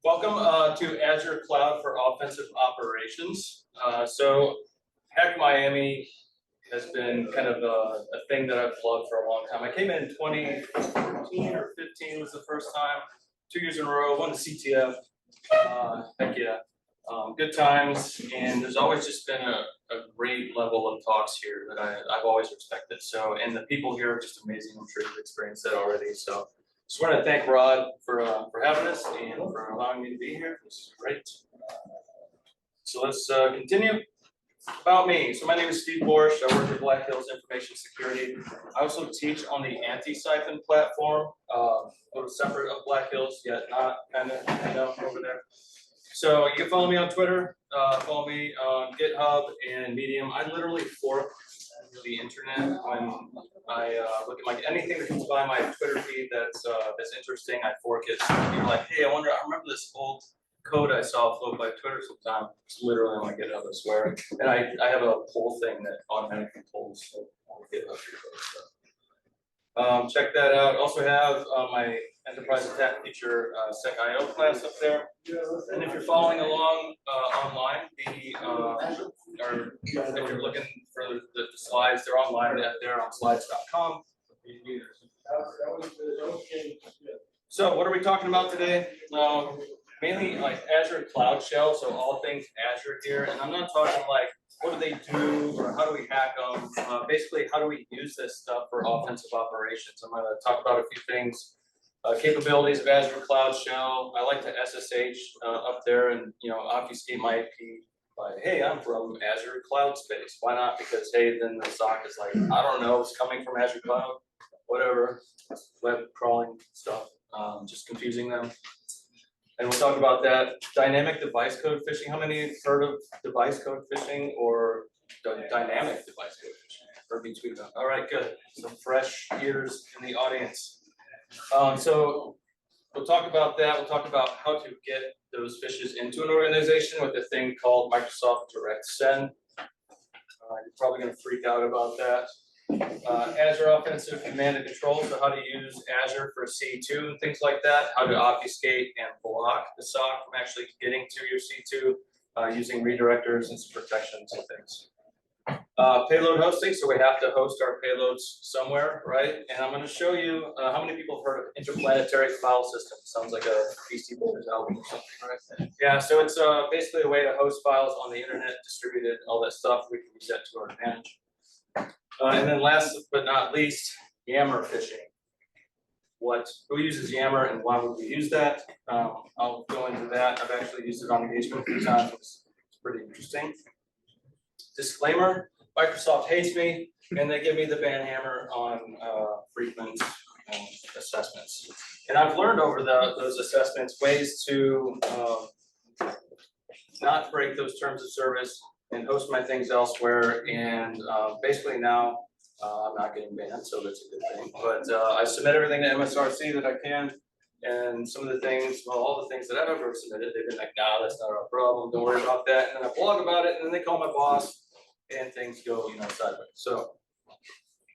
Welcome to Azure Cloud for Offensive Operations. So Hack Miami has been kind of a thing that I've loved for a long time. I came in 2014 or 15 was the first time, 2 years in a row, won the CTF. Heck yeah, good times, and there's always just been a great level of talks here that I've always respected. So, and the people here are just amazing. I'm sure you've experienced that already. So, just want to thank Rod for having us and for allowing me to be here. This is great. So let's continue. About me. So my name is Steve Borosh. I work at Black Hills Information Security. I also teach on the anti-siphon platform, a little separate of Black Hills, yet not kind of, over there. So you can follow me on Twitter, follow me on GitHub and Medium. I literally fork the internet when I look at anything that comes by my Twitter feed that's interesting. I fork it. So you're like, hey, I remember this old code I saw float by Twitter sometime. It's literally on my GitHub, I swear. And I have a poll thing that automatically polls on GitHub. Check that out. Also have my enterprise attack feature SecIO class up there. And if you're following along online, or if you're looking for the slides, they're online. They're on slides.com. So what are we talking about today? Mainly like Azure Cloud Shell, so all things Azure here. And I'm not talking like what do they do or how do we hack them. Basically, how do we use this stuff for offensive operations? I'm going to talk about a few things. Capabilities of Azure Cloud Shell. I like to SSH up there and obfuscate my IP by, hey, I'm from Azure Cloud Space. Why not? Because hey, then the SOC is like, I don't know, it's coming from Azure Cloud, whatever, web crawling stuff, just confusing them. And we'll talk about that. Dynamic device code phishing. How many have heard of device code phishing or dynamic device code phishing? Or between them. All right, good. Some fresh ears in the audience. So we'll talk about that. We'll talk about how to get those phishes into an organization with a thing called Microsoft Direct Send. You're probably going to freak out about that. Azure Offensive Command and Control, so how to use Azure for C2 and things like that, how to obfuscate and block the SOC from actually getting to your C2 using redirectors and some protections and things. Payload hosting, so we have to host our payloads somewhere, right? And I'm going to show you how many people have heard of interplanetary file system. Sounds like a Beastie Boys album or something, right? Yeah, so it's basically a way to host files on the internet, distributed, all that stuff. We can use that to our advantage. And then last but not least, Yammer phishing. Who uses Yammer and why would we use that? I'll go into that. I've actually used it on engagement a few times. It's pretty interesting. Disclaimer, Microsoft hates me and they give me the ban hammer on frequent assessments. And I've learned over those assessments ways to not break those terms of service and host my things elsewhere, and basically now I'm not getting banned, so that's a good thing. But I submit everything to MSRC that I can, and some of the things, well, all the things that I've ever submitted, they've been like, nah, that's not our problem, don't worry about that. And then I blog about it, and then they call my boss, and things go, sideways. So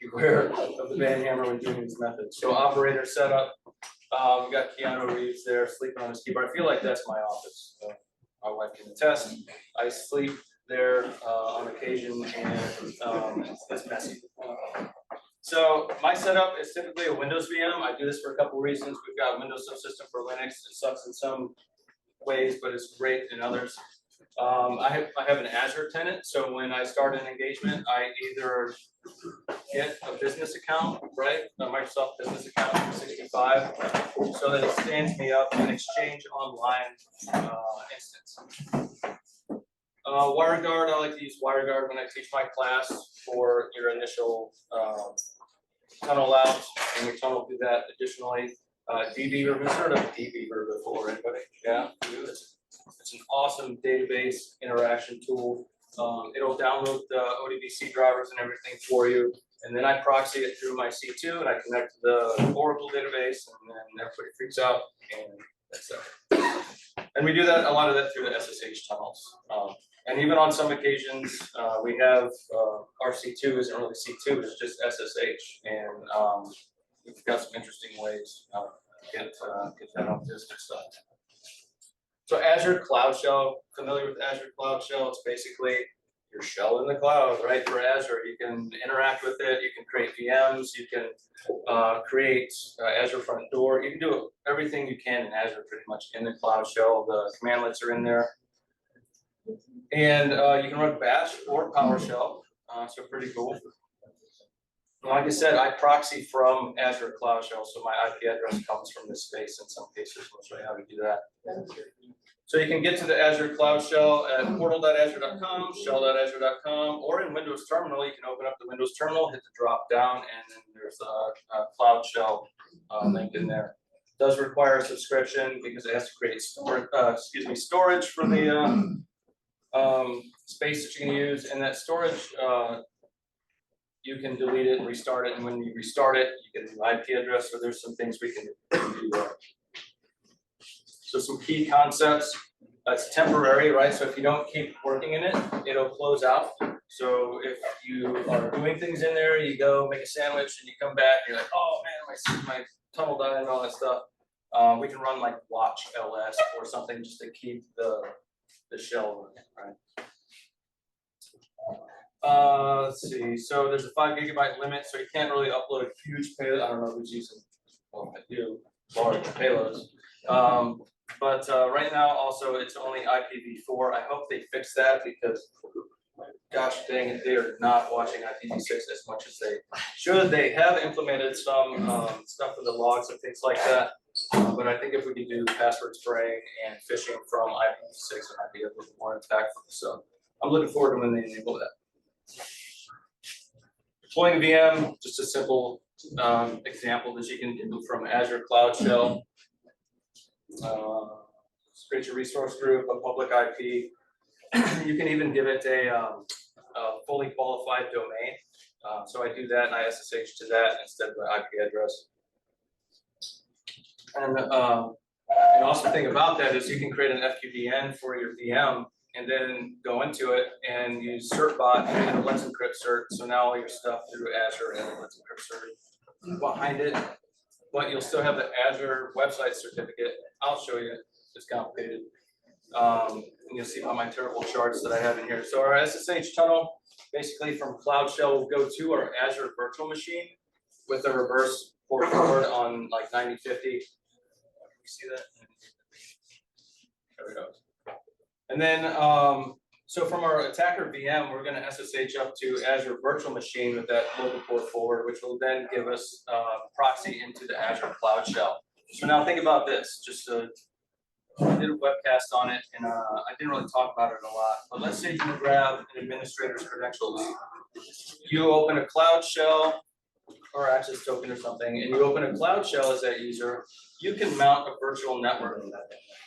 beware of the ban hammer when doing these methods. So operator setup, we got Keanu Reeves there sleeping on his keyboard. I feel like that's my office. So my wife can attest. I sleep there on occasion, and it's messy. So my setup is typically a Windows VM. I do this for a couple reasons. We've got Windows subsystem for Linux. It sucks in some ways, but it's great in others. I have an Azure tenant, so when I start an engagement, I either get a business account, right, a Microsoft business account for 65, so that it stands me up an Exchange Online instance. WireGuard, I like to use WireGuard when I teach my class for your initial tunnel out, and we tunnel through that additionally. dbeaver, who's heard of dbeaver before? Anybody? Yeah, it's an awesome database interaction tool. It'll download the ODBC drivers and everything for you, and then I proxy it through my C2, and I connect to the Oracle database, and then everybody freaks out, and that's it. And we do that, a lot of that through the SSH tunnels. And even on some occasions, we have our C2 isn't really C2, it's just SSH. And we've got some interesting ways get that off this stuff. So Azure Cloud Shell, familiar with Azure Cloud Shell? It's basically your shell in the cloud, right? For Azure, you can interact with it, you can create VMs, you can create Azure Front Door. You can do everything you can in Azure pretty much in the Cloud Shell. The commandlets are in there. And you can run Bash or PowerShell, so pretty cool. Like I said, I proxy from Azure Cloud Shell, so my IP address comes from this space in some cases. We'll show you how to do that. So you can get to the Azure Cloud Shell at portal.azure.com, shell.azure.com, or in Windows Terminal, you can open up the Windows Terminal, hit the drop down, and then there's a Cloud Shell linked in there. It does require a subscription because it has to create storage for the space that you can use, and that storage you can delete it and restart it, and when you restart it, you get an IP address. So there's some things we can do. So some key concepts. It's temporary, right? So if you don't keep working in it, it'll close out. So if you are doing things in there, you go make a sandwich and you come back, you're like, oh man, my tunnel died and all that stuff. We can run like watch ls or something just to keep the shell running, right? Let's see. So there's a 5 GB limit, so you can't really upload a huge payload. I don't know who's using, well, I do large payloads. But right now, also, it's only IPv4. I hope they fix that because, gosh dang it, they are not watching IPv6 as much as they should. They have implemented some stuff for the logs and things like that. But I think if we could do password spraying and phishing from IPv6, it might be a little more impactful. So I'm looking forward to when they enable that. Deploying a VM, just a simple example that you can do from Azure Cloud Shell. Create your resource group, a public IP. You can even give it a fully qualified domain. So I do that and I SSH to that instead of the IP address. And an awesome thing about that is you can create an FQDN for your VM and then go into it and use certbot and Let's Encrypt cert. So now all your stuff through Azure and Let's Encrypt cert behind it. But you'll still have the Azure website certificate. I'll show you. It's complicated. And you'll see by my terrible charts that I have in here. So our SSH tunnel, basically from Cloud Shell, will go to our Azure virtual machine with a reverse port forward on like 9050. You see that? There we go. And then, so from our attacker VM, we're going to SSH up to Azure virtual machine with that local port forward, which will then give us proxy into the Azure Cloud Shell. So now think about this. I did a webcast on it, and I didn't really talk about it a lot. But let's say you grab an administrator's credentials. You open a Cloud Shell or access token or something, and you open a Cloud Shell as that user. You can mount a virtual network.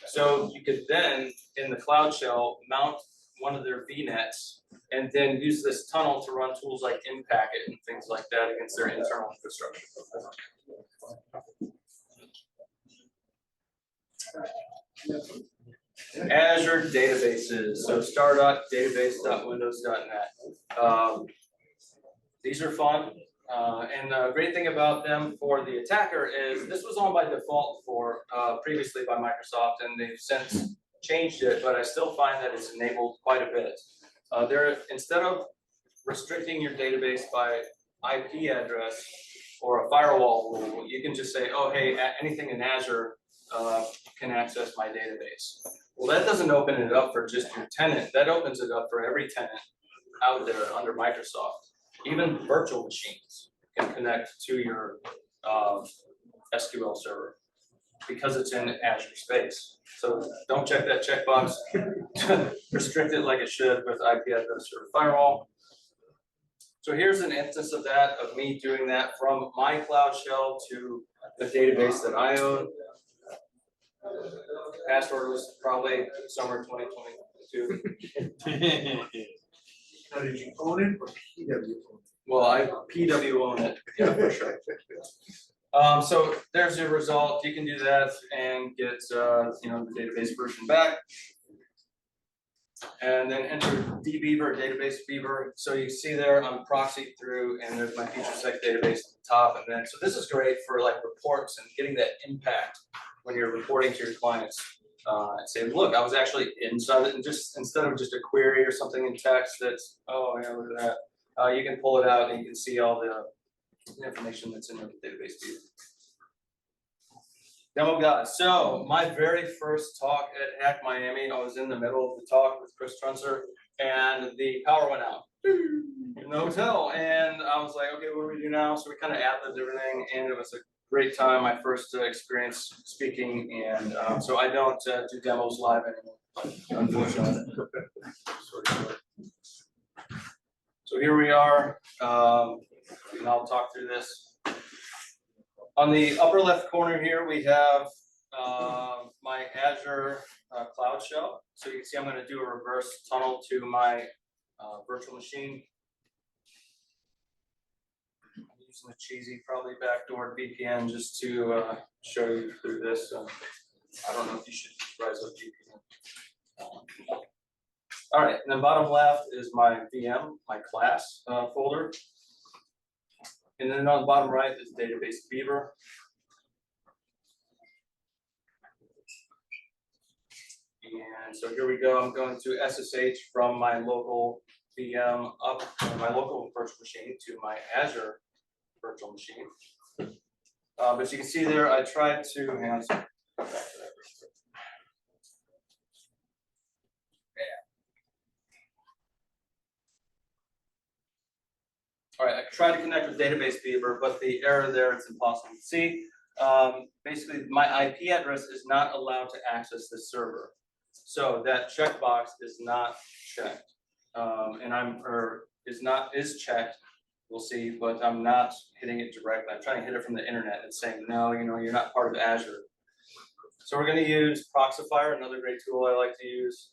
So you could then, in the Cloud Shell, mount one of their VNets and then use this tunnel to run tools like Inpacket and things like that against their internal infrastructure. Azure databases. So star.database.windows.net. These are fun. And the great thing about them for the attacker is this was on by default for previously by Microsoft, and they've since changed it, but I still find that it's enabled quite a bit. Instead of restricting your database by IP address or a firewall rule, you can just say, oh, hey, anything in Azure can access my database. Well, that doesn't open it up for just your tenant. That opens it up for every tenant out there under Microsoft. Even virtual machines can connect to your SQL server because it's in Azure space. So don't check that checkbox. Restrict it like it should with IP address or firewall. So here's an instance of that, of me doing that from my Cloud Shell to the database that I own. Password was probably summer 2022. Now, did you own it or PW own it? Well, I PW own it, yeah, for sure. So there's your result. You can do that and get the database version back. and then enter dbeaver, database beaver. So you see there, I'm proxied through, and there's my feature set database at the top. And then, so this is great for like reports and getting that impact when you're reporting to your clients. And say, look, I was actually inside it, and just instead of just a query or something in text that's, oh yeah, look at that. You can pull it out and you can see all the information that's in the database beaver. Demo guy. So my very first talk at Hack Miami, I was in the middle of the talk with Chris Trunzer, and the power went out in the hotel, and I was like, okay, what do we do now? So we kind of ad-libbed everything, and it was a great time. My first experience speaking, and so I don't do demos live anymore, unfortunately. So here we are, and I'll talk through this. On the upper left corner here, we have my Azure Cloud Shell. So you can see I'm going to do a reverse tunnel to my virtual machine. I'm using a cheesy, probably backdoor VPN just to show you through this. I don't know if you should rise up VPN. All right, and then bottom left is my VM, my class folder. And then on the bottom right is database beaver. And so here we go. I'm going to SSH from my local VM up my local virtual machine to my Azure virtual machine. But you can see there, I tried to hang on. All right, I tried to connect with database beaver, but the error there, it's impossible to see. Basically, my IP address is not allowed to access this server. So that checkbox is not checked. Is checked, we'll see, but I'm not hitting it directly. I'm trying to hit it from the internet. It's saying, no, you're not part of Azure. So we're going to use Proxifier, another great tool I like to use.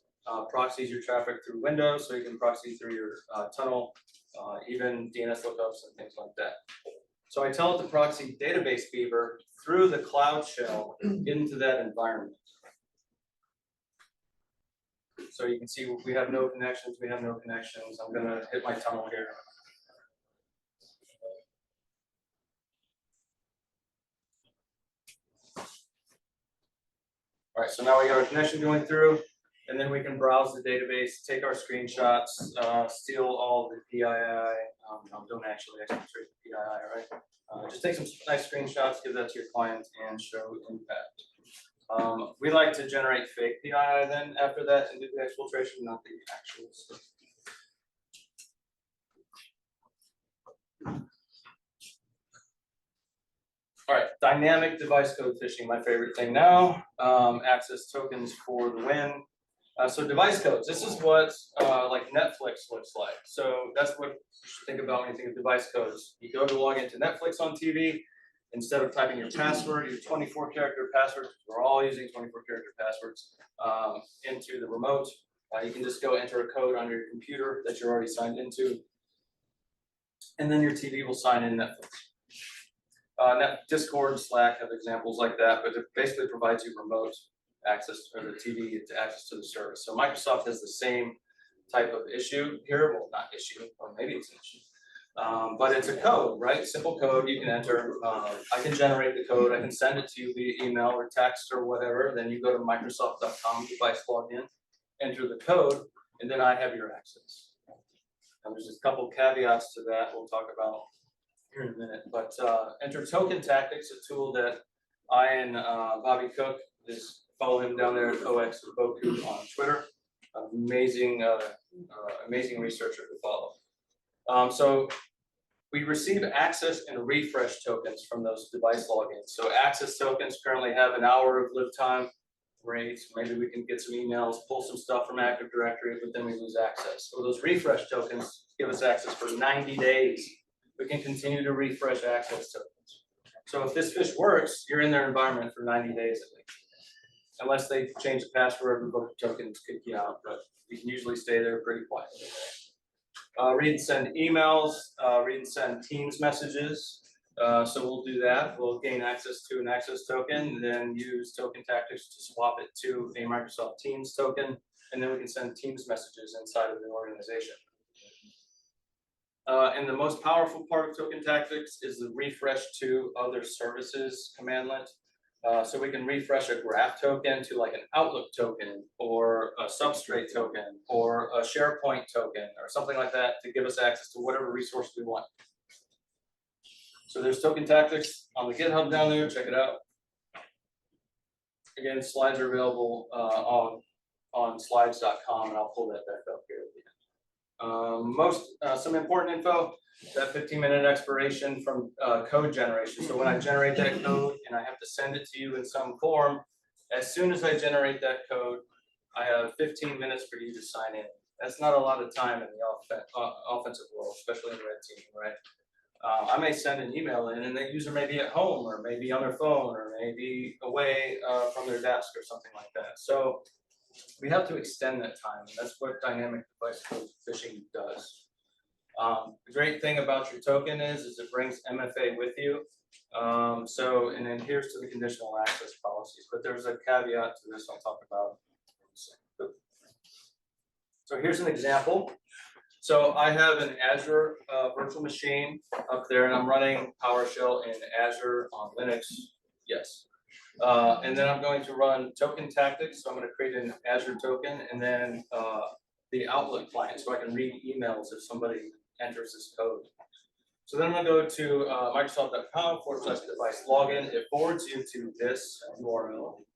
Proxies your traffic through Windows, so you can proxy through your tunnel, even DNS lookups and things like that. So I tell it to proxy database beaver through the Cloud Shell into that environment. So you can see we have no connections, I'm going to hit my tunnel here. All right, so now we got our connection going through, and then we can browse the database, take our screenshots, steal all the PII. Don't actually exfiltrate the PII, right? Just take some nice screenshots, give that to your client, and show impact. We like to generate fake PII then after that and do the exfiltration, not the actual stuff. All right, dynamic device code phishing, my favorite thing now. Access tokens for the win. So device codes, this is what like Netflix looks like. So that's what you should think about when you think of device codes. You go to log into Netflix on TV, instead of typing your password, your 24-character password, we're all using 24-character passwords, into the remote. You can just go enter a code on your computer that you're already signed into, and then your TV will sign in Netflix. Discord, Slack have examples like that, but it basically provides you remote access, or the TV to access to the service. So Microsoft has the same type of issue here. Well, not issue, or maybe it's an issue. But it's a code, right? Simple code you can enter. I can generate the code. I can send it to you via email or text or whatever. Then you go to Microsoft.com, device login, enter the code, and then I have your access. And there's just a couple caveats to that we'll talk about here in a minute. But enter token tactics, a tool that I and Bobby Cook, follow him down there at OX Boku on Twitter. Amazing, amazing researcher to follow. So we receive access and refresh tokens from those device logins. So access tokens currently have an hour of live time. Great, maybe we can get some emails, pull some stuff from Active Directory, but then we lose access. So those refresh tokens give us access for 90 days. We can continue to refresh access tokens. So if this fish works, you're in their environment for 90 days at least. Unless they change the password, revoke the tokens, kick you out, but you can usually stay there pretty quietly. Read and send emails, read and send Teams messages. So we'll do that. We'll gain access to an access token, and then use token tactics to swap it to a Microsoft Teams token. and then we can send Teams messages inside of the organization. And the most powerful part of token tactics is the refresh to other services commandlet. So we can refresh a graph token to like an Outlook token or a Substrate token or a SharePoint token or something like that to give us access to whatever resource we want. So there's token tactics on the GitHub down there, check it out. Again, slides are available on slides.com, and I'll pull that back up here at the end. Some important info, that 15-minute expiration from code generation. So when I generate that code and I have to send it to you in some form, as soon as I generate that code, I have 15 minutes for you to sign in. That's not a lot of time in the offensive world, especially in the red team, right? I may send an email in and the user may be at home or maybe on their phone or maybe away from their desk or something like that. So we have to extend that time, and that's what dynamic device code phishing does. The great thing about your token is it brings MFA with you. And then here's to the conditional access policies, but there's a caveat to this I'll talk about. So here's an example. So I have an Azure virtual machine up there, and I'm running PowerShell in Azure on Linux, yes. And then I'm going to run token tactics. So I'm going to create an Azure token and then the Outlook client so I can read emails if somebody enters this code. So then I'm going to go to Microsoft.com/device login. It forwards you to this URL.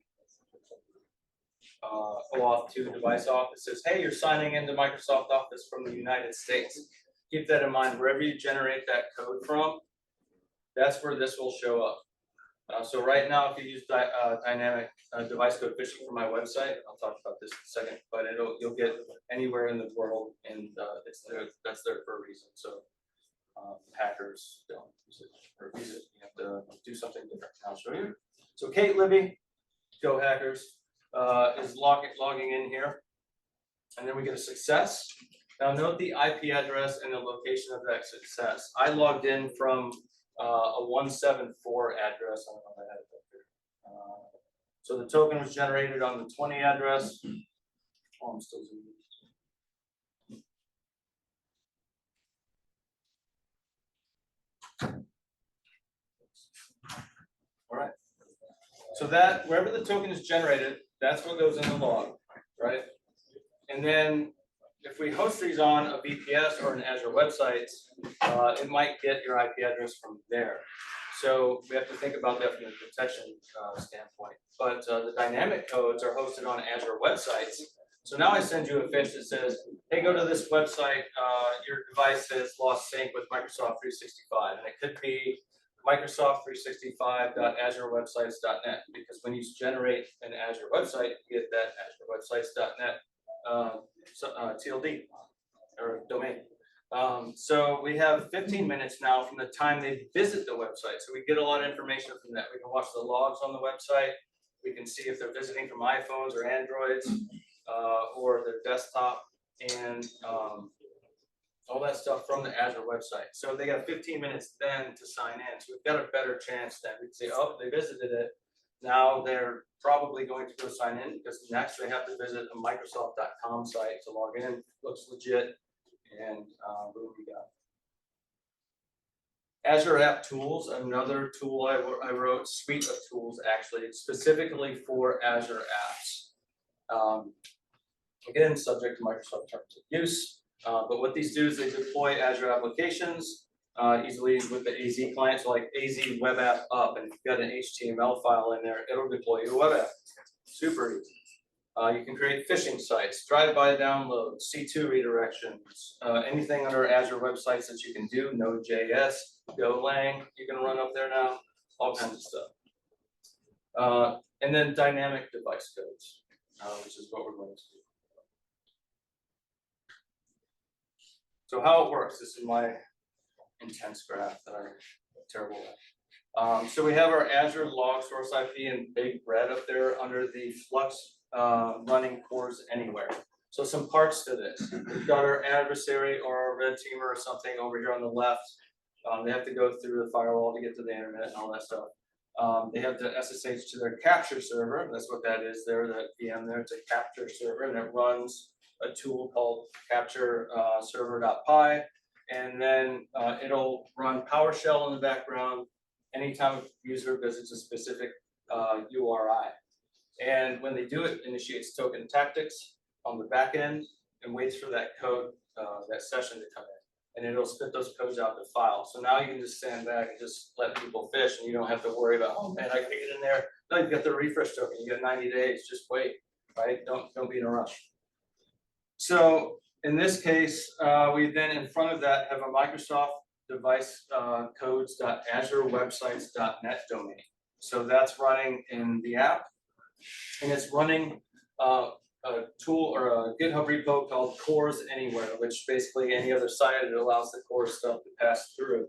OAuth 2 device auth. It says, hey, you're signing into Microsoft Office from the United States. Keep that in mind. Wherever you generate that code from, that's where this will show up. So right now, if you use dynamic device code phishing for my website, I'll talk about this in a second, but you'll get anywhere in the world, and that's there for a reason. So hackers don't use it or use it. You have to do something different. I'll show you. So Kate Libby, go hackers, is logging in here, and then we get a success. Now note the IP address and the location of that success. I logged in from a 174 address. I don't know if I had it up here. So the token was generated on the 20 address. Oh, I'm still zooming. All right. So that wherever the token is generated, that's what goes in the log, right? And then if we host these on a VPS or an Azure website, it might get your IP address from there. So we have to think about that from a protection standpoint. But the dynamic codes are hosted on Azure websites. So now I send you a phish that says, hey, go to this website. Your device has lost sync with Microsoft 365. And it could be Microsoft365.azurewebsites.net, because when you generate an Azure website, you get that azurewebsites.net TLD or domain. So we have 15 minutes now from the time they visit the website. So we get a lot of information from that. We can watch the logs on the website. We can see if they're visiting from iPhones or Androids or their desktop, and all that stuff from the Azure website. So they got 15 minutes then to sign in. So we've got a better chance that we can say, oh, they visited it. Now they're probably going to go sign in, because next they have to visit a Microsoft.com site to log in. Looks legit, and boom, we got Azure App Tools, another tool I wrote, suite of tools actually, specifically for Azure apps. Again, subject to Microsoft terms of use. But what these do is they deploy Azure applications easily with the AZ client. So like AZ web app up, and if you've got an HTML file in there, it'll deploy your web app. Super easy. You can create phishing sites, drive-by downloads, C2 redirections, anything under Azure websites that you can do, Node.js, Golang, you can run up there now, all kinds of stuff. And then dynamic device codes, which is what we're going to do. So how it works, this is my intense graph that I'm terrible at. So we have our Azure log source IP in big red up there under the Flux running cores anywhere. So some parts to this. We've got our adversary or our red teamer or something over here on the left. They have to go through the firewall to get to the internet and all that stuff. They have the SSH to their capture server. That's what that is there, that VM there. It's a capture server, and it runs a tool called capture server.py. And then it'll run PowerShell in the background anytime a user visits a specific URI. And when they do it, initiates token tactics on the back end and waits for that code, that session to come in. And it'll spit those codes out to file. So now you can just stand back and just let people fish, and you don't have to worry about, oh man, I gotta get in there. No, you've got the refresh token. You got 90 days. Just wait, right? Don't be in a rush. So in this case, we then in front of that have a Microsoft device codes.azurewebsites.net domain. So that's running in the app, and it's running a tool or a GitHub repo called Cores Anywhere, which basically any other site that allows the core stuff to pass through.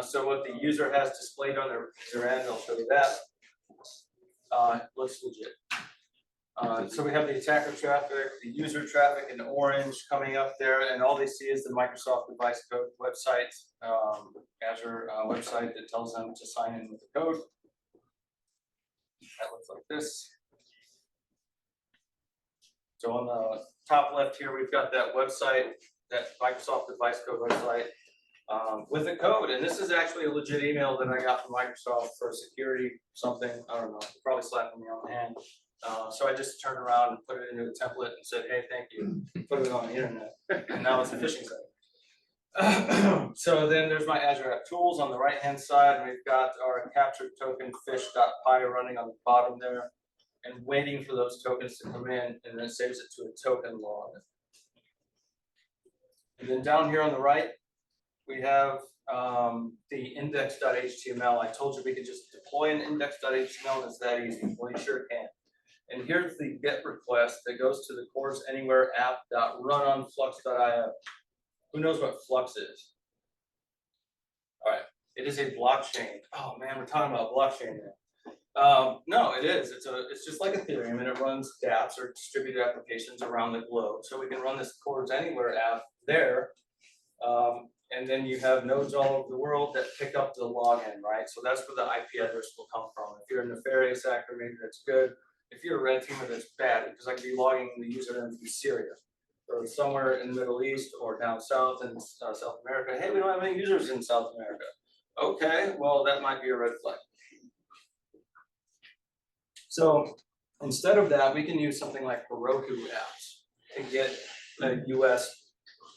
So what the user has displayed on their end, I'll show you that. Looks legit. So we have the attacker traffic, the user traffic in orange coming up there, and all they see is the Microsoft device code website, Azure website that tells them to sign in with the code. That looks like this. So on the top left here, we've got that website, that Microsoft device code website with a code. And this is actually a legit email that I got from Microsoft for security something. I don't know, probably slapping me on the hand. So I just turned around and put it into a template and said, hey, thank you. Put it on the internet. And now it's a phishing site. So then there's my Azure App Tools on the right-hand side. We've got our captured token fish.py running on the bottom there, and waiting for those tokens to come in, and then it saves it to a token log. And then down here on the right, we have the index.html. I told you we could just deploy an index.html, and it's that easy. Well, you sure can. And here's the GET request that goes to the Cores Anywhere app.runonflux.io. Who knows what Flux is? All right, it is a blockchain. Oh man, we're talking about blockchain now. No, it is. It's just like Ethereum, and it runs dApps or distributed applications around the globe. So we can run this Cores Anywhere app there, and then you have nodes all over the world that pick up the login, right? So that's where the IP address will come from. If you're a nefarious actor, maybe that's good. If you're a red teamer, that's bad, because I could be logging the user in from Syria or somewhere in the Middle East or down south in South America. Hey, we don't have any users in South America. Okay, well, that might be a red flag. So instead of that, we can use something like Heroku apps to get a US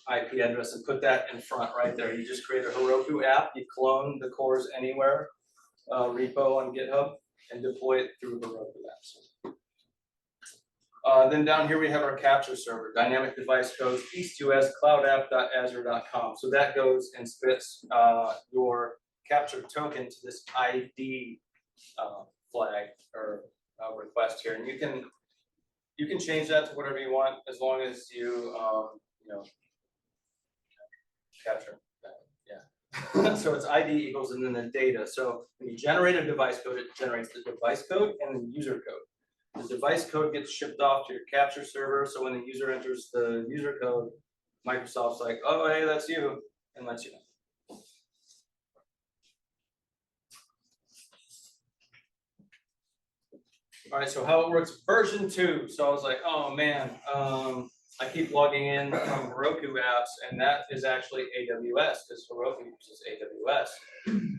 IP address and put that in front right there. You just create a Heroku app, you clone the Cores Anywhere repo on GitHub and deploy it through Heroku apps. Then down here we have our capture server, dynamic device codes, east-us cloudapp.azure.com. So that goes and spits your capture token to this ID flag or request here, and you can change that to whatever you want as long as you capture that. Yeah. So it's ID equals and then the data. So when you generate a device code, it generates the device code and the user code. The device code gets shipped off to your capture server. So when the user enters the user code, Microsoft's like, oh, hey, that's you, and lets you know. All right, so how it works, version 2. So I was like, oh man, I keep logging in from Heroku apps, and that is actually AWS, because Heroku uses AWS.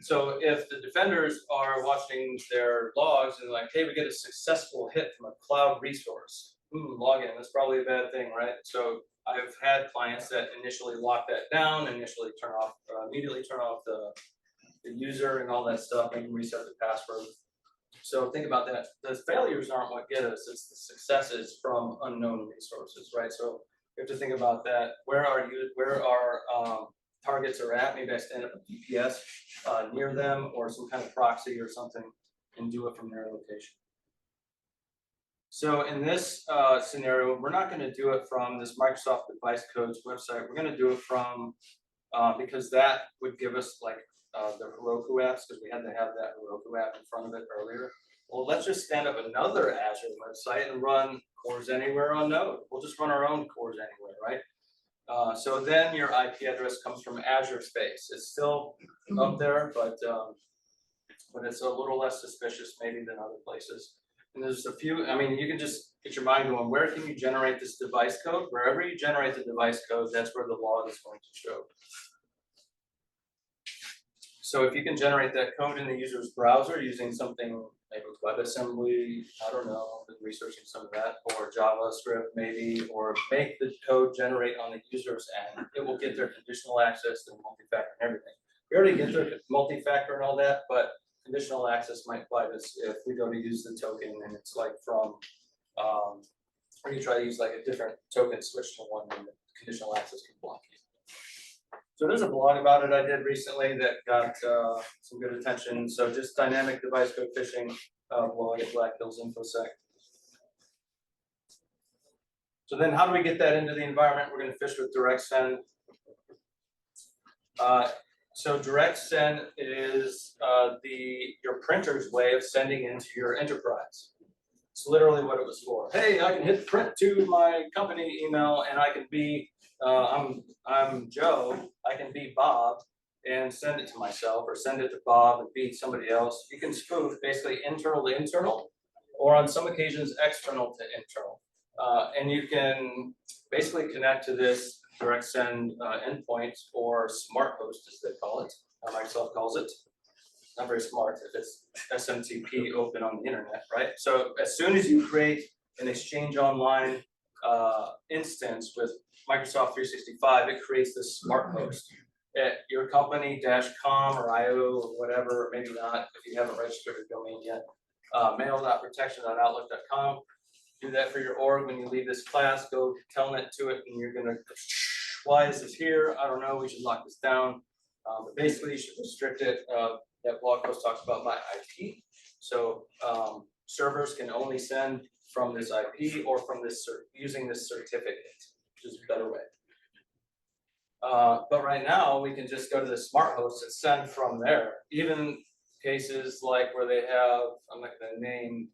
So if the defenders are watching their logs and like, hey, we get a successful hit from a cloud resource, login, that's probably a bad thing, right? So I've had clients that initially lock that down, immediately turn off the user and all that stuff, and reset the password. So think about that. The failures aren't what get us, it's the successes from unknown resources, right? So you have to think about that. Where our targets are at. Maybe I stand up a VPS near them or some kind of proxy or something and do it from their location. So in this scenario, we're not going to do it from this Microsoft Device Codes website. We're going to do it from, because that would give us like the Heroku apps, because we had to have that Heroku app in front of it earlier. Well, let's just stand up another Azure website and run Cores Anywhere on Node. We'll just run our own Cores Anywhere, right? So then your IP address comes from Azure space. It's still up there, but but it's a little less suspicious maybe than other places. And there's a few, I mean, you can just get your mind going, where can you generate this device code? Wherever you generate the device code, that's where the log is going to show. So if you can generate that code in the user's browser using something maybe with WebAssembly, I don't know, been researching some of that, or JavaScript maybe, or make the code generate on the user's end, it will get their conditional access to multi-factor and everything. We already get their multi-factor and all that, but conditional access might apply this if we go to use the token and it's like from, or you try to use like a different token, switch to one and the conditional access can block you. So there's a blog about it I did recently that got some good attention. So just dynamic device code phishing blog at Black Hills InfoSec. So then how do we get that into the environment? We're going to fish with direct send. So direct send is your printer's way of sending into your enterprise. It's literally what it was for. Hey, I can hit print to my company email and I can be, I'm Joe, I can be Bob and send it to myself or send it to Bob and be somebody else. You can spoof basically internal to internal or on some occasions external to internal. And you can basically connect to this direct send endpoint or smart host as they call it, Microsoft calls it. Not very smart if it's SMTP open on the internet, right? So as soon as you create an Exchange Online instance with Microsoft 365, it creates this smart host at your company-com or IO or whatever, maybe not if you haven't registered a domain yet, mail.protection.outlook.com. Do that for your org when you leave this class, go telnet to it and you're gonna, why is this here? I don't know, we should lock this down. But basically you should restrict it. That blog post talks about my IP. So servers can only send from this IP or from this using this certificate, which is a better way. But right now we can just go to the smart host and send from there. Even cases like where they have, I'm not going to name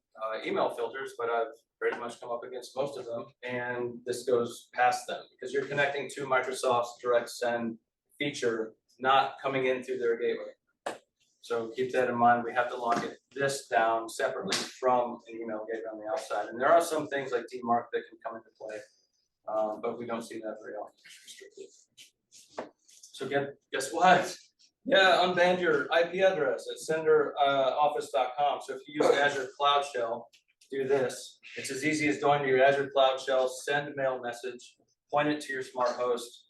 email filters, but I've pretty much come up against most of them, and this goes past them because you're connecting to Microsoft's direct send feature, not coming in through their gateway. So keep that in mind. We have to lock this down separately from an email gateway on the outside. And there are some things like DMARC that can come into play, but we don't see that very often. So guess what? Yeah, unban your IP address at senderoffice.com. So if you use Azure Cloud Shell, do this. It's as easy as going to your Azure Cloud Shell, send a mail message, point it to your smart host,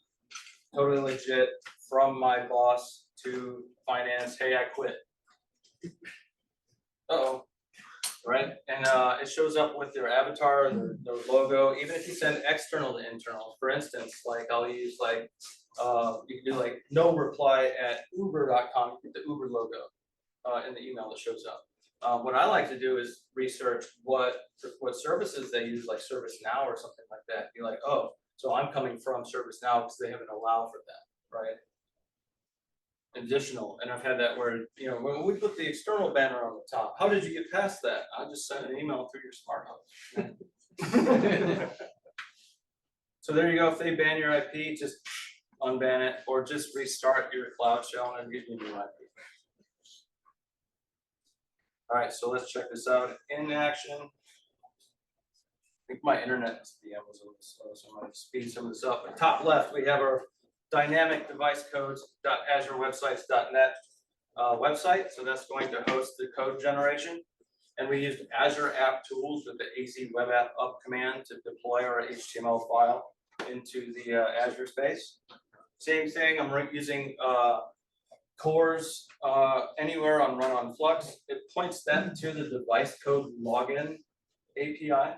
totally legit, from my boss to finance, hey, I quit. Uh-oh, right? And it shows up with their avatar, their logo, even if you send external to internal. For instance, like I'll use like, you can do like no reply at uber.com, you get the Uber logo in the email that shows up. What I like to do is research what services they use, like ServiceNow or something like that. Be like, oh, so I'm coming from ServiceNow because they haven't allowed for that, right? Additional, and I've had that where, you know, when we put the external banner on the top, how did you get past that? I just sent an email through your smart host. So there you go. If they ban your IP, just unban it or just restart your Cloud Shell and give you a new IP. All right, so let's check this out in action. I think my internet must be Amazon, so I'm going to speed some of this up. At top left, we have our dynamic device codes.azurewebsites.net website. So that's going to host the code generation. And we used Azure App Tools with the AZ Web App Up command to deploy our HTML file into the Azure space. Same thing, I'm using cores anywhere on run on Flux. It points that to the device code login API.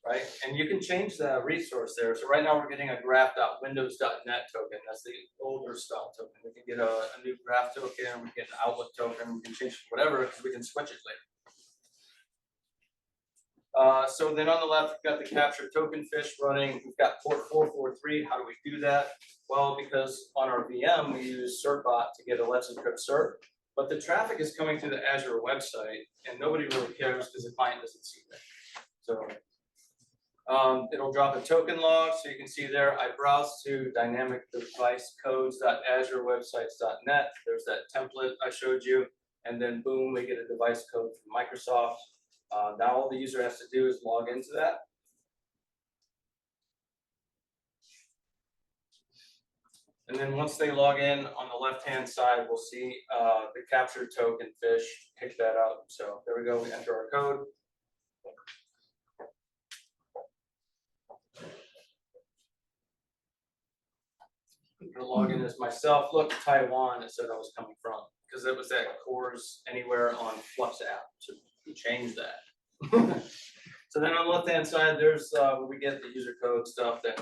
Right, and you can change the resource there. So right now we're getting a graph.windows.net token. That's the older style token. We can get a new graph token, we can get an Outlook token, we can change whatever because we can switch it later. So then on the left, we've got the capture token fish running. We've got port 443. How do we do that? Well, because on our VM, we use certbot to get a Let's Encrypt cert, but the traffic is coming to the Azure website and nobody really cares because the client doesn't see that. So it'll drop a token log, so you can see there, I browse to dynamic device codes.azurewebsites.net. There's that template I showed you. and then boom, we get a device code from Microsoft. Now all the user has to do is log into that. And then once they log in, on the left-hand side, we'll see the captured token fish, pick that up. So there we go, we enter our code. I'm gonna log in as myself. Look, Taiwan, it said I was coming from, because it was that Cores Anywhere on Flux app. So we changed that. So then on the left-hand side, there's where we get the user code stuff that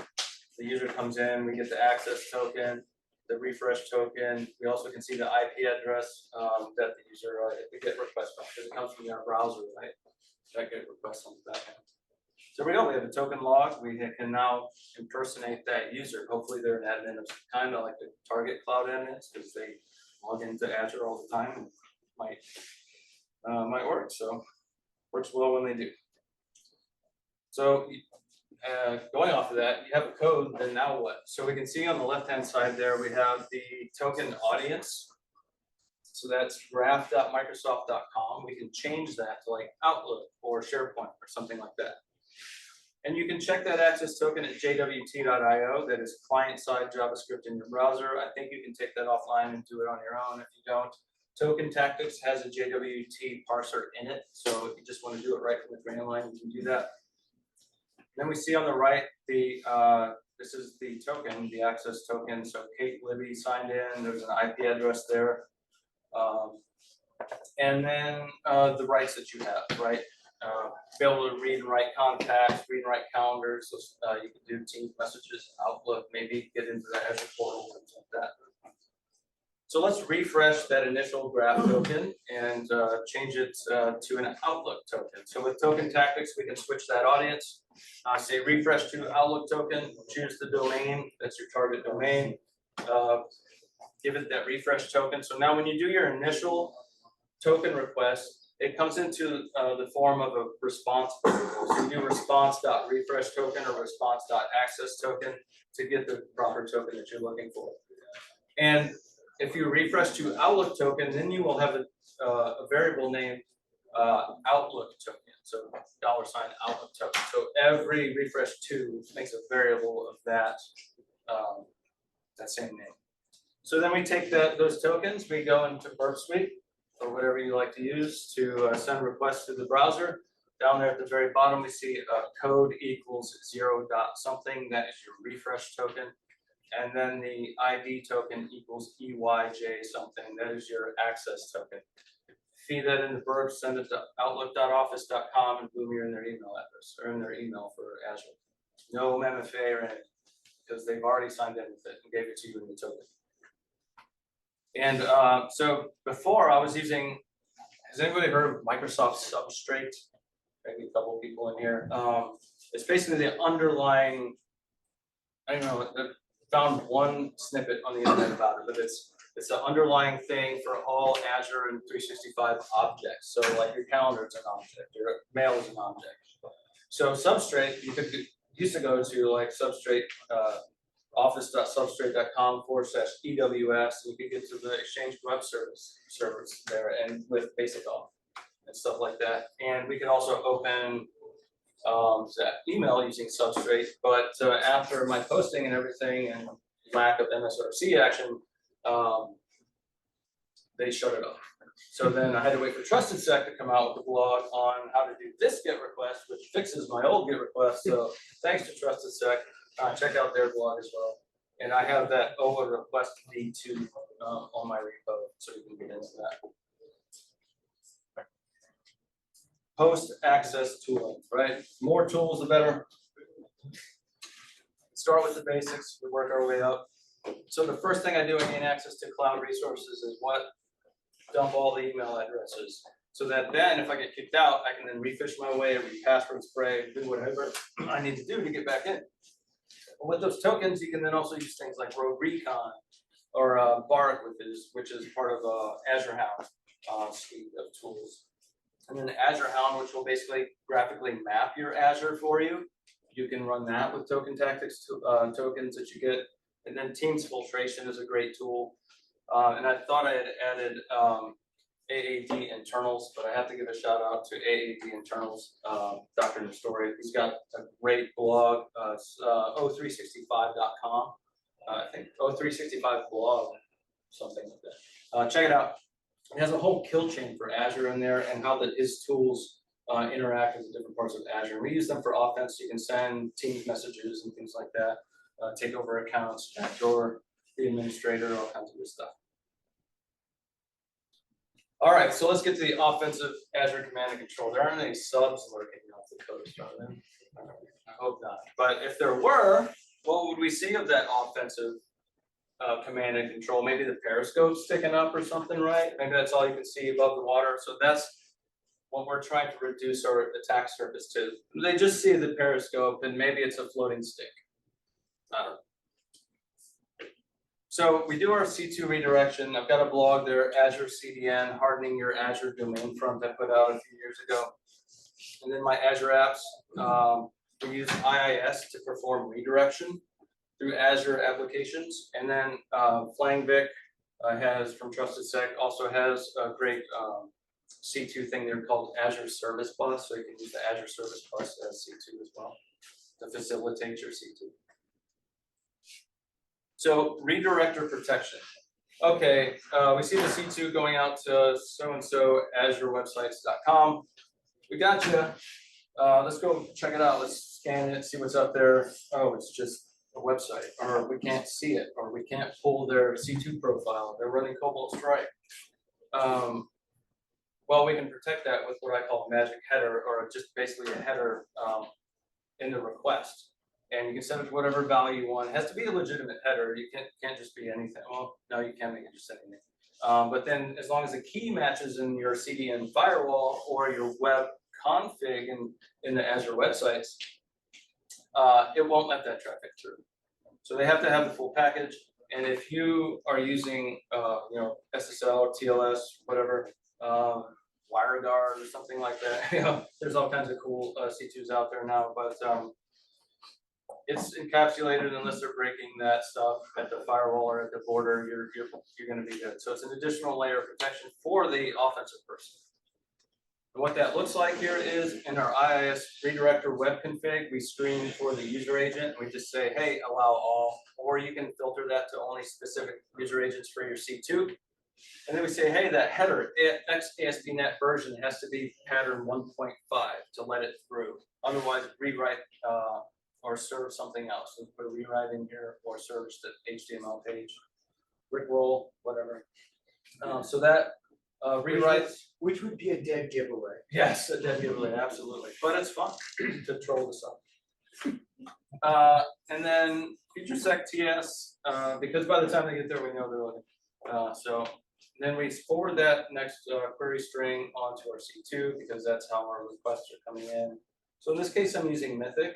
the user comes in, we get the access token, the refresh token. We also can see the IP address that the user the GET request from, because it comes from our browser, right? That GET request on the back end. So there we go, we have a token log. We can now impersonate that user. Hopefully they're an admin of some kind of like the target cloud admins, because they log into Azure all the time and might work. So works well when they do. So going off of that, you have a code, then now what? So we can see on the left-hand side there, we have the token audience. So that's graph.microsoft.com. We can change that to like Outlook or SharePoint or something like that. And you can check that access token at jwt.io. That is client-side JavaScript in your browser. I think you can take that offline and do it on your own. If you don't, Token Tactics has a JWT parser in it. So if you just want to do it right from the command line, you can do that. Then we see on the right, this is the token, the access token. So Kate Libby signed in, there's an IP address there. And then the rights that you have, right? Be able to read and write contacts, read and write calendars. So, you can do Teams messages, Outlook, maybe get into the Azure portal, things like that. So let's refresh that initial graph token and change it to an Outlook token. So with Token Tactics, we can switch that audience. Say refresh to Outlook token, choose the domain, that's your target domain. Give it that refresh token. So now when you do your initial token request, it comes into the form of a response variable. So you do response.refresh token or response.access token to get the proper token that you're looking for. And if you refresh to Outlook token, then you will have a variable named Outlook token. So $ Outlook token. So every refresh to makes a variable of that same name. So then we take those tokens, we go into Burp Suite or whatever you like to use to send requests to the browser. Down there at the very bottom, we see code equals 0 dot something. That is your refresh token. And then the ID token equals EYJ something. That is your access token. Feed that into Burp, send it to outlook.office.com, and boom, you're in their email address or in their email for Azure. No MFA or anything, because they've already signed in with it and gave it to you in the token. And so before I was using, has anybody heard of Microsoft Substrate? Maybe a couple people in here. It's basically the underlying, I don't know, I found one snippet on the internet about it, but it's the underlying thing for all Azure and 365 objects. So like your calendar is an object, your mail is an object. So Substrate, you could used to go to like Substrate, office.substrate.com/EWS, and you could get to the Exchange Web servers there and with basic auth and stuff like that. And we can also open that email using Substrate, but after my posting and everything and lack of MSRC action, they shut it off. So then I had to wait for TrustedSec to come out with a blog on how to do this GET request, which fixes my old GET request. So thanks to TrustedSec. Check out their blog as well. And I have that OVA request V2 on my repo, so you can get into that. Post access tooling, right? More tools, the better. Start with the basics, we work our way up. So the first thing I do in gain access to cloud resources is what? Dump all the email addresses. So that then if I get kicked out, I can then refish my way, re-password spray, do whatever I need to do to get back in. With those tokens, you can then also use things like Road Recon or Bark, which is part of Azure Hound suite of tools. And then Azure Hound, which will basically graphically map your Azure for you. You can run that with Token Tactics tokens that you get. And then Teams Filtration is a great tool. And I thought I had added AAD internals, but I have to give a shout out to AAD internals, Dr. Nestori. He's got a great blog, it's, 0365.com. I think 0365 blog, something like that. Check it out. It has a whole kill chain for Azure in there and how his tools interact with the different parts of Azure. We use them for offense. You can send Teams messages and things like that, take over accounts, backdoor the administrator, all kinds of good stuff. All right, so let's get to the offensive Azure command and control. There aren't any subs lurking off the coast, are there? I hope not. But if there were, what would we see of that offensive command and control? Maybe the periscope sticking up or something, right? Maybe that's all you can see above the water. So that's what we're trying to reduce our attack surface to. They just see the periscope and maybe it's a floating stick. I don't know. So we do our C2 redirection. I've got a blog there, Azure CDN, hardening your Azure domain front I put out a few years ago. And then my Azure apps, we use IIS to perform redirection through Azure applications. And then FlangVic has, from TrustedSec, also has a great C2 thing there called Azure Service Bus. So you can use the Azure Service Bus as C2 as well to facilitate your C2. So redirector protection. Okay, we see the C2 going out to so-and-so azurewebsites.com. We got you. Let's go check it out. Let's scan it, see what's up there. Oh, it's just a website, or we can't see it, or we can't pull their C2 profile. They're running Cobalt Strike. Well, we can protect that with what I call a magic header, or just basically a header in the request. And you can set it to whatever value you want. It has to be a legitimate header. You can't just be anything. Well, no, you can make it just anything. But then as long as the key matches in your CDN firewall or your web config in the Azure websites, it won't let that traffic through. So they have to have the full package. And if you are using SSL, TLS, whatever, WireGuard or something like that, there's all kinds of cool C2s out there now, but it's encapsulated unless they're breaking that stuff at the firewall or at the border, you're going to be good. So it's an additional layer of protection for the offensive person. And what that looks like here is in our IIS redirector web config, we screen for the user agent. And we just say, hey, allow all, or you can filter that to only specific user agents for your C2. And then we say, hey, that header, ASP.NET version has to be pattern 1.5 to let it through. Otherwise, rewrite or serve something else. So put a rewrite in here or serve just an HTML page, Rickroll, whatever. So that rewrites. Which would be a dead giveaway. Yes, a dead giveaway, absolutely. But it's fun to troll this up. And then feature sec TS, because by the time they get there, we know they're looking. So then we forward that next query string onto our C2 because that's how our requests are coming in. So in this case, I'm using MYTHIC.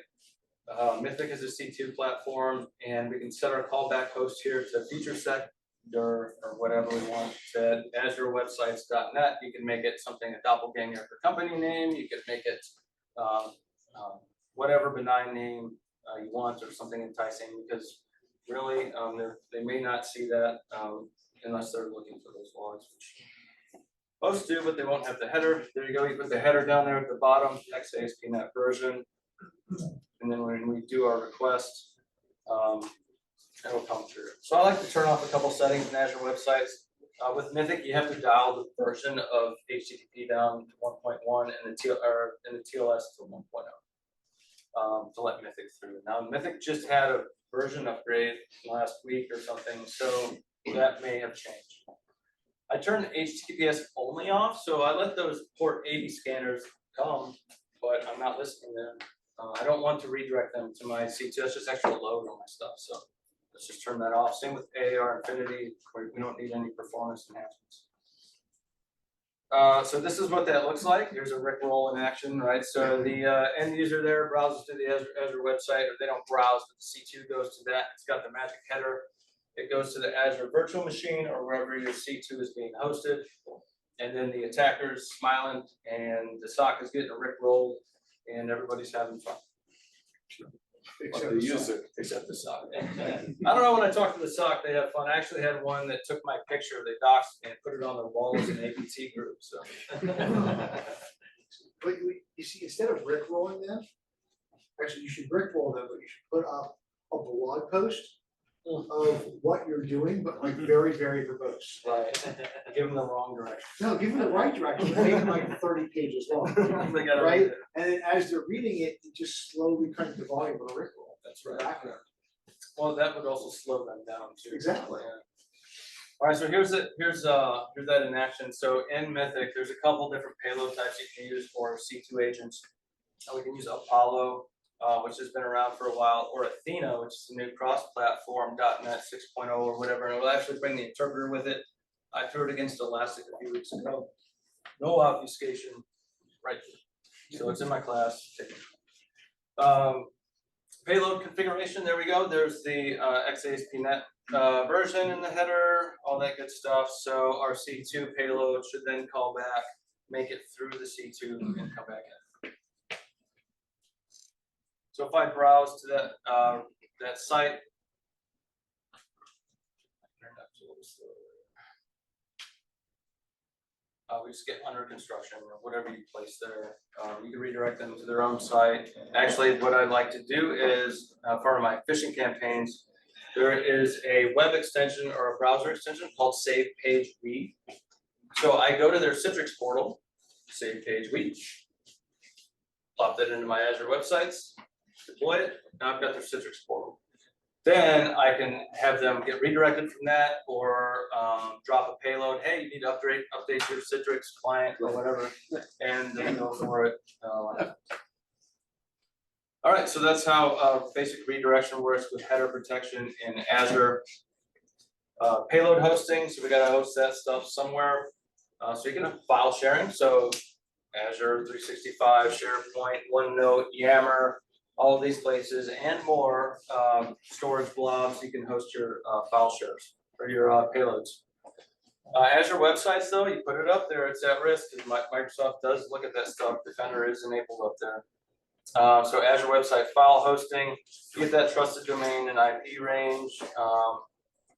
MYTHIC is a C2 platform, and we can set our callback host here to feature sec dir or whatever we want to azurewebsites.net. You can make it something, a doppelganger for company name. You can make it whatever benign name you want or something enticing, because really they may not see that unless they're looking for those logs, which most do, but they won't have the header. There you go. You put the header down there at the bottom, next to ASP.NET version. And then when we do our request, it'll come through. So I like to turn off a couple settings in Azure websites. With MYTHIC, you have to dial the version of HTTP down to 1.1 and the TLS to 1.0 to let MYTHIC through. Now, MYTHIC just had a version upgrade last week or something, so that may have changed. I turned HTTPS only off, so I let those port 80 scanners come, but I'm not listing them. I don't want to redirect them to my C2. That's just extra load on my stuff. So let's just turn that off. Same with AAR Infinity, where we don't need any performance enhancements. So this is what that looks like. Here's a Rickroll in action, right? So the end user there browses to the Azure website, or they don't browse, but the C2 goes to that. It's got the magic header. It goes to the Azure virtual machine or wherever your C2 is being hosted. And then the attacker's smiling and the SOC is getting a Rickroll and everybody's having fun. Except the user. Except the SOC. I don't know, when I talked to the SOC, they have fun. I actually had one that took my picture, they doxed me and put it on their walls in APT group, so. But you see, instead of rickrolling them, actually you should rickroll them, but you should put up a blog post of what you're doing, but like very, very verbose. Right, give them the wrong direction. No, give them the right direction, but make them like 30 pages long, They gotta right? read it. And then as they're reading it, you just slowly cut the volume of the rickroll. That's right. Background. Well, that would also slow them down too. Exactly. Yeah. All right, so here's that in action. So in MYTHIC, there's a couple different payload types you can use for C2 agents. We can use Apollo, which has been around for a while, or Athena, which is a new cross-platform .NET 6.0 or whatever, and it will actually bring the interpreter with it. I threw it against Elastic a few weeks ago. No obfuscation, right? So it's in my class. Payload configuration, there we go. There's the XASP.NET version in the header, all that good stuff. So our C2 payload should then call back, make it through the C2 and come back in. So if I browse to that site, we just get under construction or whatever you place there. You can redirect them to their own site. Actually, what I like to do is, for my phishing campaigns, there is a web extension or a browser extension called Save Page Read. So I go to their Citrix portal, Save Page Read, plop that into my Azure websites, deploy it. Now I've got their Citrix portal. Then I can have them get redirected from that, or drop a payload. Hey, you need to update your Citrix client or whatever, and then go for it. All right, so that's how basic redirection works with header protection in Azure. Payload hosting, so we got to host that stuff somewhere. So you can have file sharing. So Azure 365, SharePoint, OneNote, Yammer, all of these places and more, storage blobs, you can host your file shares or your payloads. Azure websites though, you put it up there, it's at risk because Microsoft does look at that stuff. Defender is enabled up there. So Azure website file hosting, you get that trusted domain and IP range,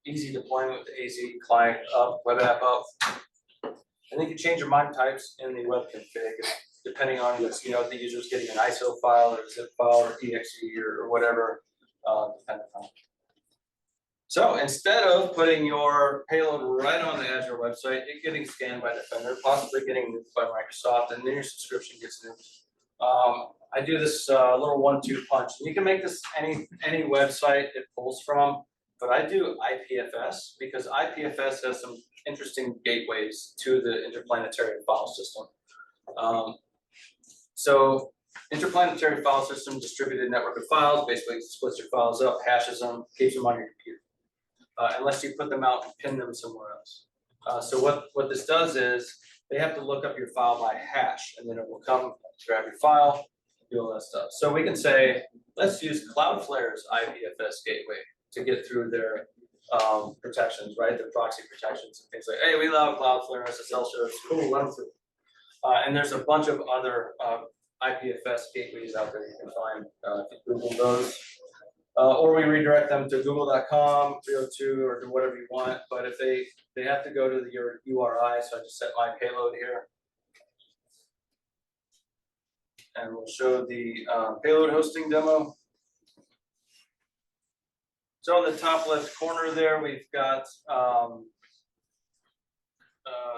easy deployment with the AZ client up, web app up. And you can change your MIME types in the web config, depending on the user's getting an ISO file or a zip file or exe or whatever, depending on. So instead of putting your payload right on the Azure website, it's getting scanned by Defender, possibly getting nuked by Microsoft, and then your subscription gets nuked. I do this little 1-2 punch. You can make this any website it pulls from, but I do IPFS because IPFS has some interesting gateways to the interplanetary file system. So interplanetary file system, distributed network of files, basically splits your files up, hashes them, keeps them on your computer, unless you put them out and pin them somewhere else. So what this does is they have to look up your file by hash, and then it will come grab your file, do all that stuff. So we can say, let's use Cloudflare's IPFS gateway to get through their protections, right? Their proxy protections and things like, hey, we allow Cloudflare SSL service, cool, let them through. And there's a bunch of other IPFS gateways out there you can find if you Google those. Or we redirect them to google.com, 302, or do whatever you want. But if they have to go to your URI, so I just set my payload here. And we'll show the payload hosting demo. So on the top left corner there, we've got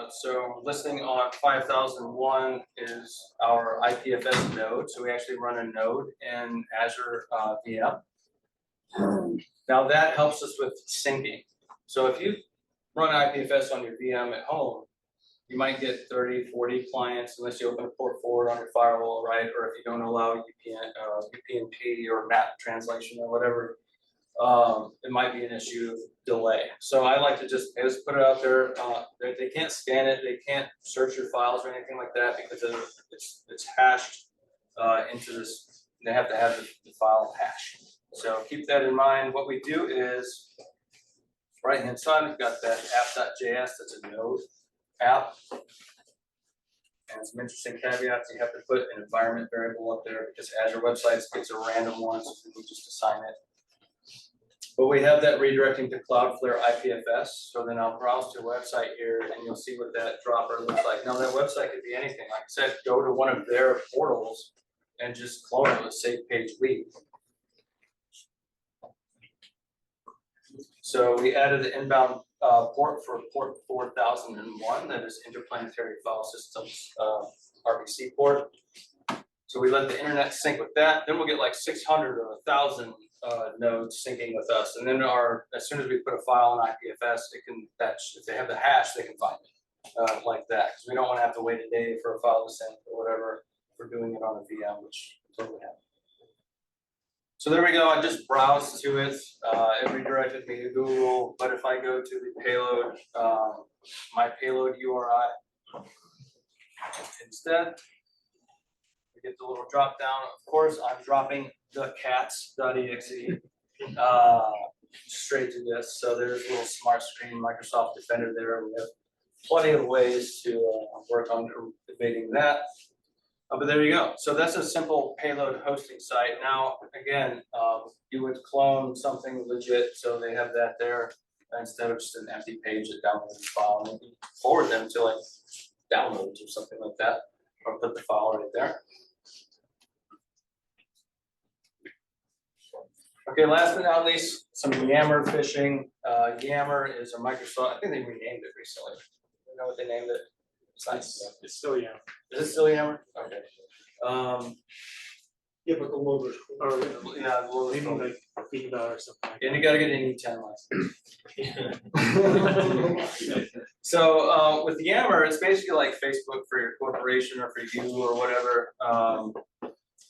so listing on 5001 is our IPFS node. So we actually run a node in Azure VM. Now that helps us with syncing. So if you run IPFS on your VM at home, you might get 30, 40 clients unless you open a port forward on your firewall, right? Or if you don't allow UPnP or map translation or whatever, it might be an issue of delay. So I like to just put it out there. They can't scan it, they can't search your files or anything like that because it's hashed into this. They have to have the file hash. So keep that in mind. What we do is right hand side, we've got that app.js, that's a node app. and some interesting caveats. You have to put an environment variable up there because Azure Websites gets a random one, so you just assign it. But we have that redirecting to Cloudflare IPFS. So then I'll browse to a website here and you'll see what that dropper looks like. Now that website could be anything. Like I said, go to one of their portals and just clone it with save page lead. So we added the inbound port for port 4001, that is Interplanetary File Systems RPC port. So we let the internet sync with that. Then we'll get like 600 or 1,000 nodes syncing with us. And then as soon as we put a file on IPFS, it can fetch, if they have the hash, they can find it like that. Because we don't want to have to wait a day for a file to sync or whatever. We're doing it on a VM, which totally happens. So there we go. I just browsed to it. It redirected me to Google. But if I go to the payload, my payload URI instead, we get the little drop down. Of course, I'm dropping the cats.exe straight to this. So there's a little smart screen Microsoft Defender there. We have plenty of ways to work on evading that. But there you go. So that's a simple payload hosting site. Now, again, you would clone something legit, so they have that there instead of just an empty page that downloads the file. And you can forward them to like downloads or something like that, or put the file right there. Okay, last but not least, some Yammer phishing. Yammer is a Microsoft. I think they renamed it recently. You know what they named it? It's still Yammer. Is it still Yammer? Okay. Yeah, but the logo's cool. Or Yeah, the logo's maybe cool. like Viva or something. And you gotta get an E10 license. So with Yammer, it's basically like Facebook for your corporation or for you or whatever.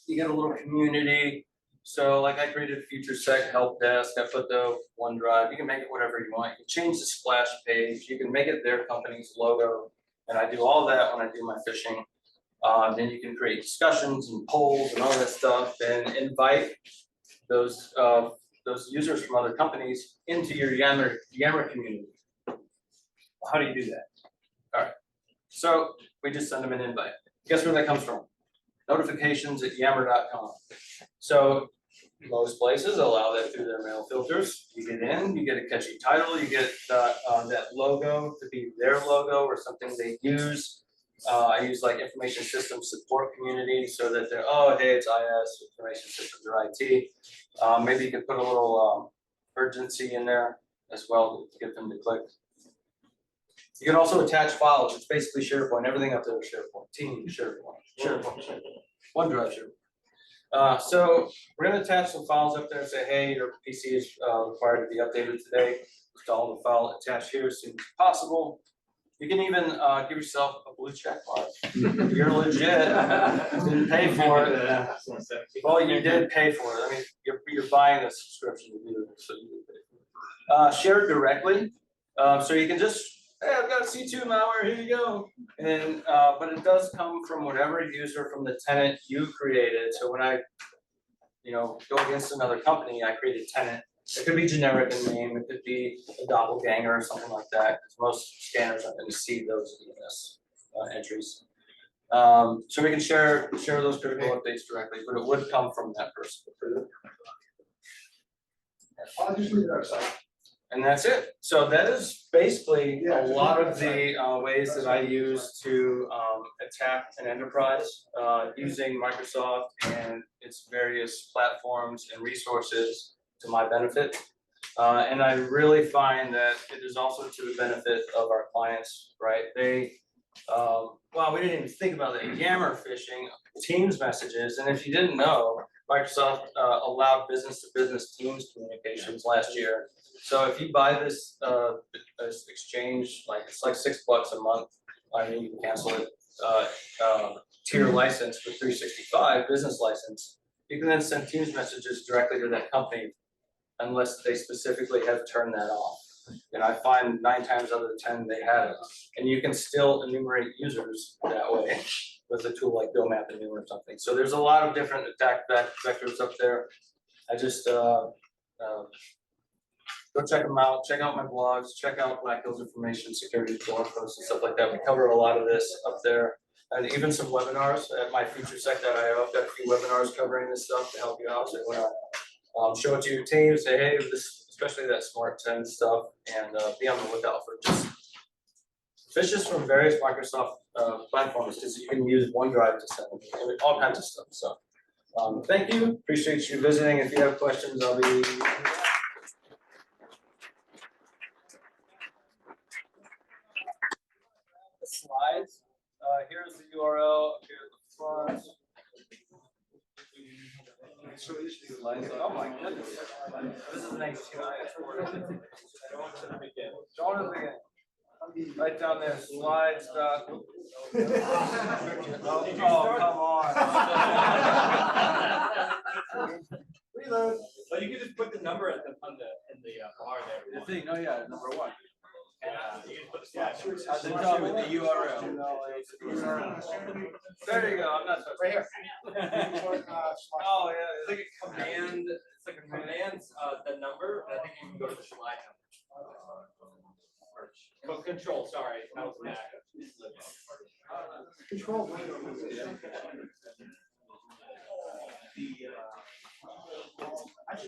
You get a little community. So like I created FutureSec help desk. I put the OneDrive. You can make it whatever you want. You can change the splash page. You can make it their company's logo. And I do all that when I do my phishing. Then you can create discussions and polls and all that stuff, and invite those users from other companies into your Yammer community. How do you do that? All right. So we just send them an invite. Guess where that comes from? Notifications@yammer.com. So most places allow that through their mail filters. You get in, you get a catchy title, you get that logo to be their logo or something they use. I use like information systems support community so that they're, oh, hey, it's IS, information systems or IT. Maybe you can put a little urgency in there as well to get them to click. You can also attach files. It's basically SharePoint. Everything up there is SharePoint. Team, SharePoint. OneDrive, SharePoint. So we're going to attach some files up there and say, hey, your PC is required to be updated today. Install the file attached here as soon as possible. You can even give yourself a blue check mark. You're legit. Didn't pay for it. Well, you did pay for it. I mean, you're buying a subscription to do it, so you did pay for it. Share directly. So you can just, hey, I've got C2 malware, here you go. And but it does come from whatever user from the tenant you created. So when I, go against another company, I create a tenant. It could be generic in name, it could be a doppelganger or something like that, because most scanners are going to see those ENS entries. So we can share those critical updates directly, but it would come from that person. I'll just leave it outside. And that's it. So that is basically a lot of the ways that I use to attack an enterprise using Microsoft and its various platforms and resources to my benefit. And I really find that it is also to the benefit of our clients, right? They, wow, we didn't even think about that. Yammer phishing, Teams messages, and if you didn't know, Microsoft allowed business-to-business Teams communications last year. So if you buy this exchange, it's like $6 a month. I mean, you can cancel it. Tier license for 365 business license. You can then send Teams messages directly to that company, unless they specifically have turned that off. And I find 9 times out of 10 they have it. And you can still enumerate users that way with a tool like BillMap Enumer or something. So there's a lot of different attack vectors up there. I just go check them out, check out my blogs, check out Black Hills Information Security blog posts and stuff like that. We cover a lot of this up there. and even some webinars at myfuturesec.io. I've got a few webinars covering this stuff to help you out. So you want to show it to your team, say, hey, this, especially that Smart 10 stuff, and be on the lookout for just fishes from various Microsoft platforms, because you can use OneDrive to send them, and all kinds of stuff. So thank you, appreciate you visiting. If you have questions, I'll be. Slides. Here's the URL up here at the front. Oh my goodness. This is an HTML. Don't begin. Right down there, slides. Oh, come on. Reload. Well, you can just put the number at the in the bar there. The thing, oh yeah, number 1. You can put the slide number. At the top with the URL. There you go, I'm not touching. Right here. Oh, yeah. It's like a command, the number, and I think you can go to the slide number. Oh, control, sorry, that was back. Control.